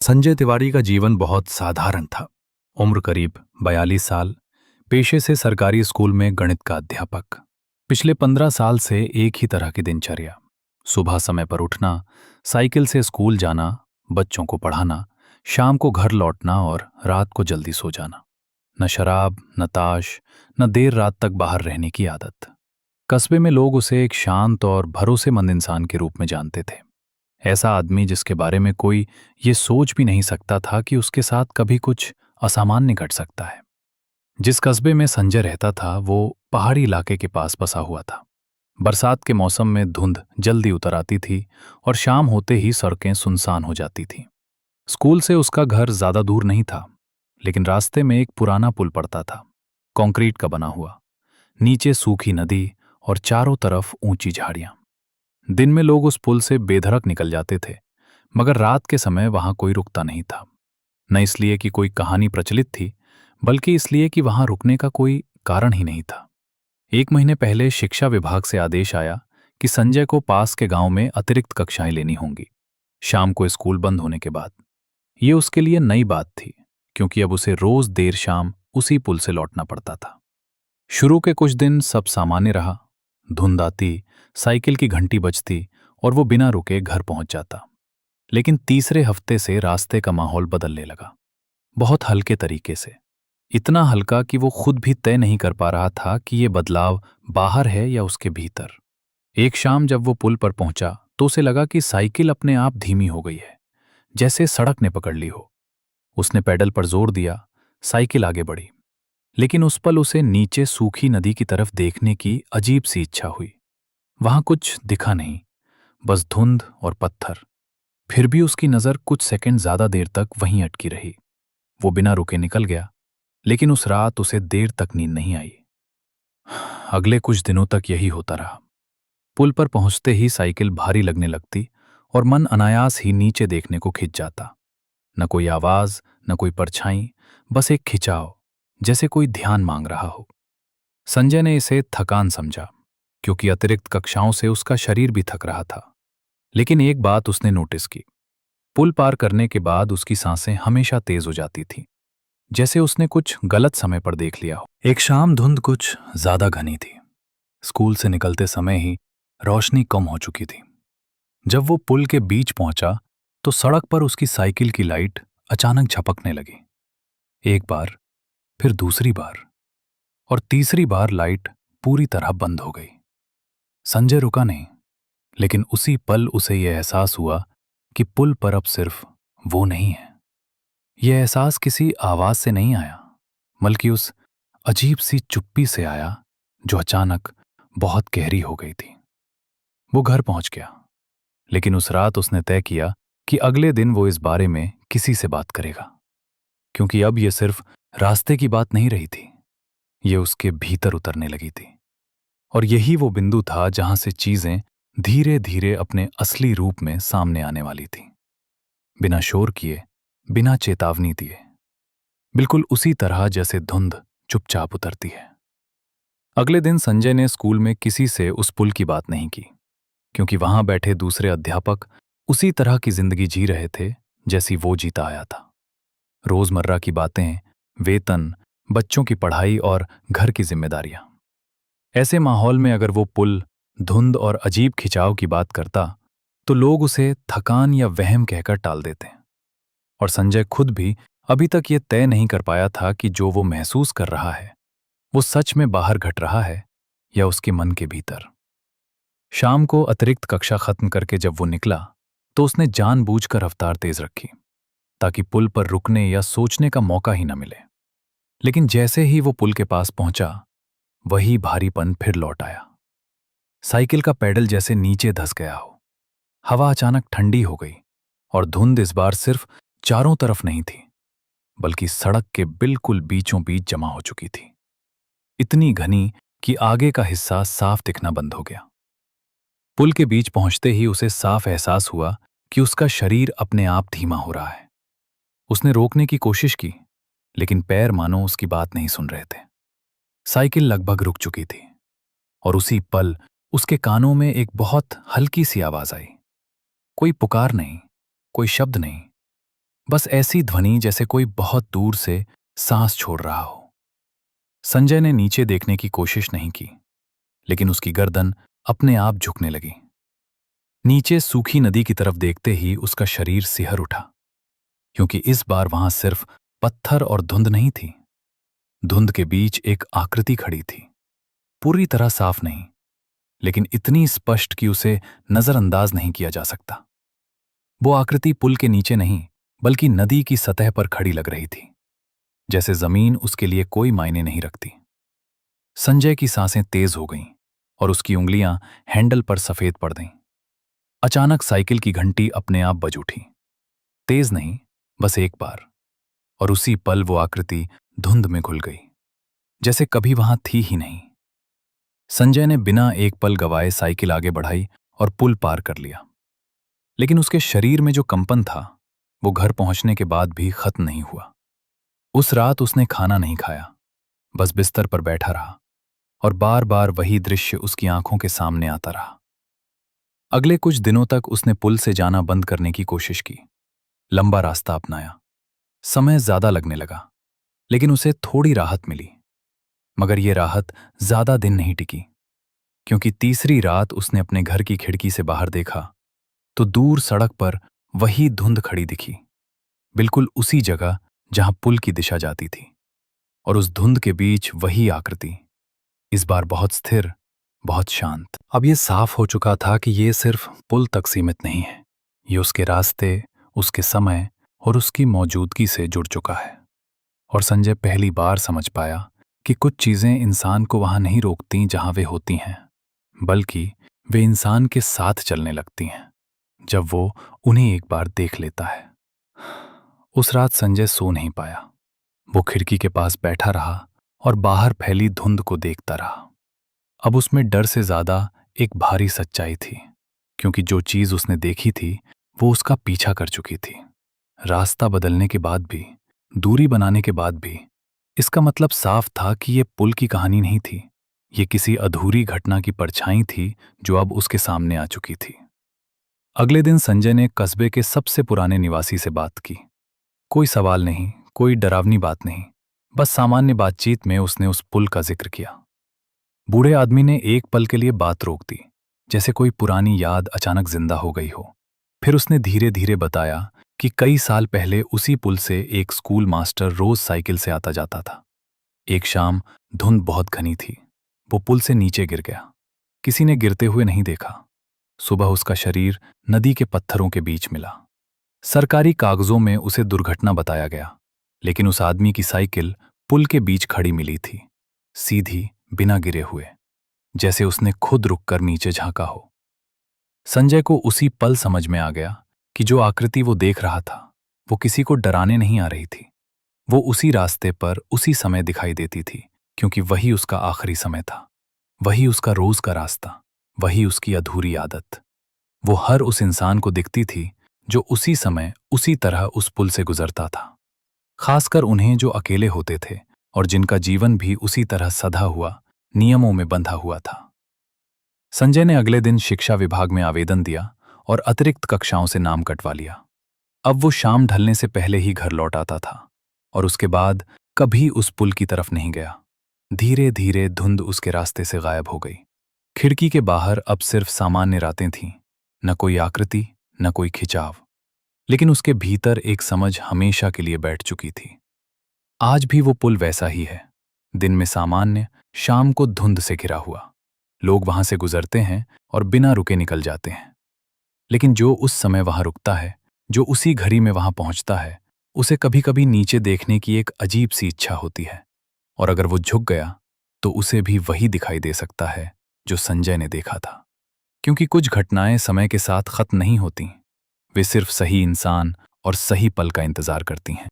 संजय तिवारी का जीवन बहुत साधारण था। उम्र करीब 42 साल। पेशे से सरकारी स्कूल में गणित का अध्यापक। पिछले 15 साल से एक ही तरह की दिनचर्या। सुबह समय पर उठना, साइकिल से स्कूल जाना, बच्चों को पढ़ाना, शाम को घर लौटना और रात को जल्दी सो जाना। न शराब, न ताश, न देर रात तक बाहर रहने की आदत। कस्बे में लोग उसे एक शांत और भरोसेमंद इंसान के रूप में जानते थे। ऐसा आदमी जिसके बारे में कोई ये सोच भी नहीं सकता था कि उसके साथ कभी कुछ असामान्य घट सकता है। जिस कस्बे में संजय रहता था वो पहाड़ी इलाके के पास बसा हुआ था। बरसात के मौसम में धुंध जल्दी उतर आती थी और शाम होते ही सड़कें सुनसान हो जाती थीं। स्कूल से उसका घर ज्यादा दूर नहीं था, लेकिन रास्ते में एक पुराना पुल पड़ता था, कंक्रीट का बना हुआ। नीचे सूखी नदी और चारों तरफ ऊंची झाड़ियां। दिन में लोग उस पुल से बेधड़क निकल जाते थे, मगर रात के समय वहां कोई रुकता नहीं था। न इसलिए कि कोई कहानी प्रचलित थी, बल्कि इसलिए कि वहां रुकने का कोई कारण ही नहीं था। एक महीने पहले शिक्षा विभाग से आदेश आया कि संजय को पास के गांव में अतिरिक्त कक्षाएं लेनी होंगी, शाम को स्कूल बंद होने के बाद। ये उसके लिए नई बात थी, क्योंकि अब उसे रोज देर शाम उसी पुल से लौटना पड़ता था। शुरू के कुछ दिन सब सामान्य रहा। धुंध आती, साइकिल की घंटी बजती और वो बिना रुके घर पहुंच जाता। लेकिन तीसरे हफ्ते से रास्ते का माहौल बदलने लगा, बहुत हल्के तरीके से। इतना हल्का कि वो खुद भी तय नहीं कर पा रहा था कि ये बदलाव बाहर है या उसके भीतर। एक शाम जब वो पुल पर पहुंचा तो उसे लगा कि साइकिल अपने आप धीमी हो गई है, जैसे सड़क ने पकड़ ली हो। उसने पैडल पर जोर दिया, साइकिल आगे बढ़ी। लेकिन उस पल उसे नीचे सूखी नदी की तरफ देखने की अजीब सी इच्छा हुई। वहां कुछ दिखा नहीं, बस धुंध और पत्थर। फिर भी उसकी नजर कुछ सेकंड ज्यादा देर तक वहीं अटकी रही। वो बिना रुके निकल गया, लेकिन उस रात उसे देर तक नींद नहीं आई। अगले कुछ दिनों तक यही होता रहा। पुल पर पहुंचते ही साइकिल भारी लगने लगती और मन अनायास ही नीचे देखने को खिंच जाता। न कोई आवाज, न कोई परछाई, बस एक खिंचाव, जैसे कोई ध्यान मांग रहा हो। संजय ने इसे थकान समझा, क्योंकि अतिरिक्त कक्षाओं से उसका शरीर भी थक रहा था। लेकिन एक बात उसने नोटिस की। पुल पार करने के बाद उसकी सांसें हमेशा तेज हो जाती थीं, जैसे उसने कुछ गलत समय पर देख लिया हो। एक शाम धुंध कुछ ज्यादा घनी थी। स्कूल से निकलते समय ही रोशनी कम हो चुकी थी। जब वो पुल के बीच पहुंचा तो सड़क पर उसकी साइकिल की लाइट अचानक झपकने लगी। एक बार, फिर दूसरी बार, और तीसरी बार लाइट पूरी तरह बंद हो गई। संजय रुका नहीं, लेकिन उसी पल उसे यह एहसास हुआ कि पुल पर अब सिर्फ वो नहीं है। यह एहसास किसी आवाज से नहीं आया, बल्कि उस अजीब सी चुप्पी से आया जो अचानक बहुत गहरी हो गई थी। वो घर पहुंच गया, लेकिन उस रात उसने तय किया कि अगले दिन वो इस बारे में किसी से बात करेगा, क्योंकि अब ये सिर्फ रास्ते की बात नहीं रही थी, ये उसके भीतर उतरने लगी थी। और यही वो बिंदु था जहां से चीजें धीरे धीरे अपने असली रूप में सामने आने वाली थीं। बिना शोर किए, बिना चेतावनी दिए, बिल्कुल उसी तरह जैसे धुंध चुपचाप उतरती है। अगले दिन संजय ने स्कूल में किसी से उस पुल की बात नहीं की, क्योंकि वहां बैठे दूसरे अध्यापक उसी तरह की जिंदगी जी रहे थे जैसी वो जीता आया था। रोजमर्रा की बातें, वेतन, बच्चों की पढ़ाई और घर की जिम्मेदारियां। ऐसे माहौल में अगर वो पुल, धुंध और अजीब खिंचाव की बात करता तो लोग उसे थकान या वहम कहकर टाल देते। और संजय खुद भी अभी तक ये तय नहीं कर पाया था कि जो वो महसूस कर रहा है वो सच में बाहर घट रहा है या उसके मन के भीतर। शाम को अतिरिक्त कक्षा खत्म करके जब वो निकला तो उसने जानबूझकर रफ्तार तेज रखी, ताकि पुल पर रुकने या सोचने का मौका ही न मिले। लेकिन जैसे ही वो पुल के पास पहुंचा, वही भारीपन फिर लौट आया। साइकिल का पैडल जैसे नीचे धंस गया हो। हवा अचानक ठंडी हो गई और धुंध इस बार सिर्फ चारों तरफ नहीं थी, बल्कि सड़क के बिल्कुल बीचों बीच जमा हो चुकी थी। इतनी घनी कि आगे का हिस्सा साफ दिखना बंद हो गया। पुल के बीच पहुंचते ही उसे साफ एहसास हुआ कि उसका शरीर अपने आप धीमा हो रहा है। उसने रोकने की कोशिश की, लेकिन पैर मानो उसकी बात नहीं सुन रहे थे। साइकिल लगभग रुक चुकी थी और उसी पल उसके कानों में एक बहुत हल्की सी आवाज आई। कोई पुकार नहीं, कोई शब्द नहीं, बस ऐसी ध्वनि जैसे कोई बहुत दूर से सांस छोड़ रहा हो। संजय ने नीचे देखने की कोशिश नहीं की, लेकिन उसकी गर्दन अपने आप झुकने लगी। नीचे सूखी नदी की तरफ देखते ही उसका शरीर सिहर उठा, क्योंकि इस बार वहां सिर्फ पत्थर और धुंध नहीं थी। धुंध के बीच एक आकृति खड़ी थी, पूरी तरह साफ नहीं, लेकिन इतनी स्पष्ट कि उसे नजरअंदाज नहीं किया जा सकता। वो आकृति पुल के नीचे नहीं, बल्कि नदी की सतह पर खड़ी लग रही थी, जैसे जमीन उसके लिए कोई मायने नहीं रखती। संजय की सांसें तेज हो गईं और उसकी उंगलियां हैंडल पर सफेद पड़ गईं। अचानक साइकिल की घंटी अपने आप बज उठी, तेज नहीं, बस एक बार, और उसी पल वो आकृति धुंध में घुल गई, जैसे कभी वहां थी ही नहीं। संजय ने बिना एक पल गवाए साइकिल आगे बढ़ाई और पुल पार कर लिया। लेकिन उसके शरीर में जो कंपन था, वो घर पहुंचने के बाद भी खत्म नहीं हुआ। उस रात उसने खाना नहीं खाया, बस बिस्तर पर बैठा रहा और बार बार वही दृश्य उसकी आंखों के सामने आता रहा। अगले कुछ दिनों तक उसने पुल से जाना बंद करने की कोशिश की, लंबा रास्ता अपनाया। समय ज्यादा लगने लगा, लेकिन उसे थोड़ी राहत मिली। मगर ये राहत ज्यादा दिन नहीं टिकी, क्योंकि तीसरी रात उसने अपने घर की खिड़की से बाहर देखा तो दूर सड़क पर वही धुंध खड़ी दिखी, बिल्कुल उसी जगह जहां पुल की दिशा जाती थी। और उस धुंध के बीच वही आकृति, इस बार बहुत स्थिर, बहुत शांत। अब ये साफ हो चुका था कि ये सिर्फ पुल तक सीमित नहीं है, ये उसके रास्ते, उसके समय और उसकी मौजूदगी से जुड़ चुका है। और संजय पहली बार समझ पाया कि कुछ चीजें इंसान को वहां नहीं रोकती जहां वे होती हैं, बल्कि वे इंसान के साथ चलने लगती हैं जब वो उन्हें एक बार देख लेता है। उस रात संजय सो नहीं पाया। वो खिड़की के पास बैठा रहा और बाहर फैली धुंध को देखता रहा। अब उसमें डर से ज्यादा एक भारी सच्चाई थी, क्योंकि जो चीज उसने देखी थी वो उसका पीछा कर चुकी थी। रास्ता बदलने के बाद भी, दूरी बनाने के बाद भी, इसका मतलब साफ था कि ये पुल की कहानी नहीं थी, ये किसी अधूरी घटना की परछाई थी जो अब उसके सामने आ चुकी थी। अगले दिन संजय ने कस्बे के सबसे पुराने निवासी से बात की। कोई सवाल नहीं, कोई डरावनी बात नहीं, बस सामान्य बातचीत में उसने उस पुल का जिक्र किया। बूढ़े आदमी ने एक पल के लिए बात रोक दी, जैसे कोई पुरानी याद अचानक जिंदा हो गई हो। फिर उसने धीरे धीरे बताया कि कई साल पहले उसी पुल से एक स्कूल मास्टर रोज साइकिल से आता जाता था। एक शाम धुंध बहुत घनी थी, वो पुल से नीचे गिर गया। किसी ने गिरते हुए नहीं देखा। सुबह उसका शरीर नदी के पत्थरों के बीच मिला। सरकारी कागजों में उसे दुर्घटना बताया गया, लेकिन उस आदमी की साइकिल पुल के बीच खड़ी मिली थी, सीधी, बिना गिरे हुए, जैसे उसने खुद रुककर नीचे झांका हो। संजय को उसी पल समझ में आ गया कि जो आकृति वो देख रहा था वो किसी को डराने नहीं आ रही थी। वो उसी रास्ते पर उसी समय दिखाई देती थी, क्योंकि वही उसका आखिरी समय था, वही उसका रोज का रास्ता, वही उसकी अधूरी आदत। वो हर उस इंसान को दिखती थी जो उसी समय उसी तरह उस पुल से गुजरता था, खासकर उन्हें जो अकेले होते थे और जिनका जीवन भी उसी तरह सधा हुआ, नियमों में बंधा हुआ था। संजय ने अगले दिन शिक्षा विभाग में आवेदन दिया और अतिरिक्त कक्षाओं से नाम कटवा लिया। अब वो शाम ढलने से पहले ही घर लौट आता था और उसके बाद कभी उस पुल की तरफ नहीं गया। धीरे धीरे धुंध उसके रास्ते से गायब हो गई। खिड़की के बाहर अब सिर्फ सामान्य रातें थीं, न कोई आकृति, न कोई खिंचाव, लेकिन उसके भीतर एक समझ हमेशा के लिए बैठ चुकी थी। आज भी वो पुल वैसा ही है, दिन में सामान्य, शाम को धुंध से घिरा हुआ। लोग वहां से गुजरते हैं और बिना रुके निकल जाते हैं, लेकिन जो उस समय वहां रुकता है, जो उसी घड़ी में वहां पहुंचता है, उसे कभी कभी नीचे देखने की एक अजीब सी इच्छा होती है। और अगर वो झुक गया तो उसे भी वही दिखाई दे सकता है जो संजय ने देखा था। क्योंकि कुछ घटनाएं समय के साथ खत्म नहीं होती, वे सिर्फ सही इंसान और सही पल का इंतजार करती हैं।